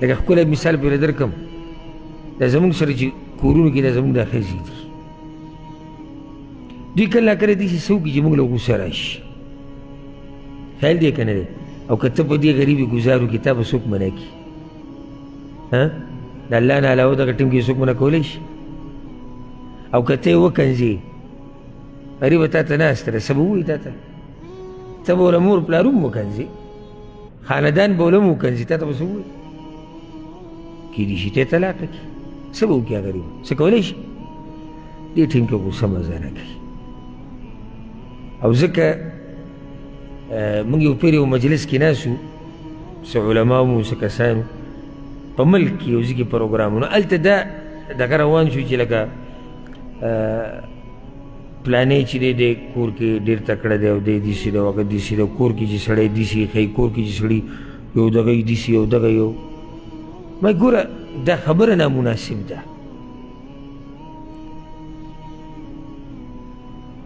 لکه ښکلی مثال پرې درکړم دا زموږ سره چې کورونو کې دا زموږ دا ښځې دي دوی کله ناکله داسې څه وکړي چې موږ له غوسه راشي خیال دی که نه دی او که ته په دې غریبې ګزار وکړي تا به څوک منع کړي د الله نه علاوه دغه ټیم کې څوک منع کولی شي او که ته یې وکنځې غریبه تا ته ناسته ده څه به ووایي تا ته ته به وله مور پلار هم وکنځې خاندان به وله هم وکنځې تا ته به څه ووایي کېدای شي ته یې طلاقه کړي څه به وکړي غریبه څه کولی شي دې ټیم کې غوسه مزه نه کوي او ځکه موږ یو پیر یو مجلس کې ناست وو څه علما وو څه کسان په ملک کې یو ځای کې پروګرامونه هلته دا دغه روان شو چې لکه پلانې چې دی دی کور کې ډېر تکړه دی او دی داسې دی او هغه داسې دی کور کې چې سړی داسې ښایي کور کې چې سړي یو دغه یې داسې یو دغه یو ما ګوره دا خبره نامناسب ده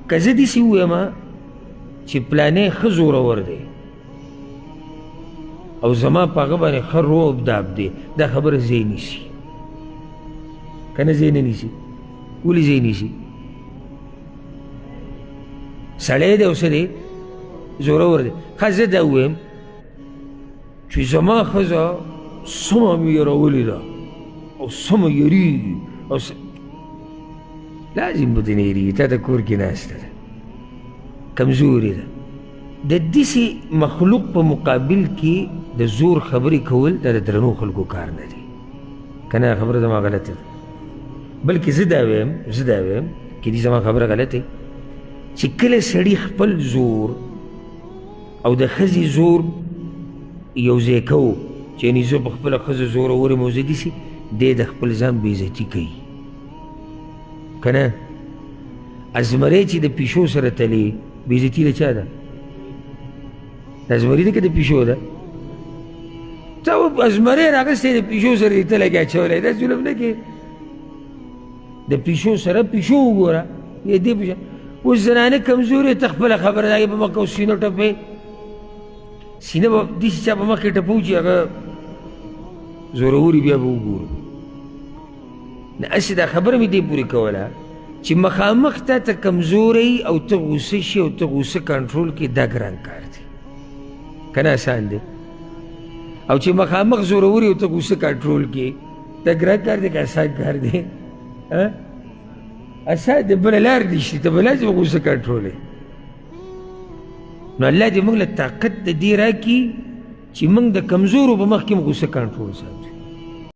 که زه داسې ووایم چې پلانې ښه زورور دی او زما په هغه باندې ښه روب داب دی دا خبره ځای نیسي که نه ځای نه نیسي ولې ځای نیسي سړی دی او څه دی زورور دی ښه زه دا ووایم چې زما ښځه سمه مې یرولې ده او سمه یریږي او لازم به ترې یریږي تا د کور کې ناسته ده کمزورې ده د داسې مخلوق په مقابل کې د زور خبرې کول دا د درنو خلکو کار نه دی که نه خبره زما غلطه ده بلکې زه دا ویم که دې زما خبره غلطه چې کله سړي خپل زور او د ښځې زور یو ځای کوو چې یعنې زه په خپله ښځه زورور یم او زه داسې دی د خپل ځان بېعزتي کوي که نه ازمری چې د پیشو سره تلي بېعزتي د چا ده د ازمري ده که د پیشو ده ته ازمری راغستی د پیشو سره دې ته لږې اچولی دا ظلم نه کوې د پیشو سره پیشو وګوره یا دې پیشو اوس زنانه کمزورې ته خپله خبره د هغې په مخ کې اوس سینه ټپې سینه به داسې چا په مخ کې ټپو چې هغه زوروري بیا به وګورو نه هسې دا خبره مې دې پورې کوله چې مخامخ تا ته کمزوری او ته غوسه شي او ته غوسه کنټرول کړې دا ګران کار دی که نه اسان دی او چې مخامخ زوروري او ته غوسه کنټرول کړې دا ګران کار دی که اسان کار دی اسان دی بله لار دې شي ته به لازم غوسه کنټرولوې نو الله دې موږ له طاقت د دې راکړي چې موږ د کمزورو په مخ کې هم غوسه کنټرول ساتو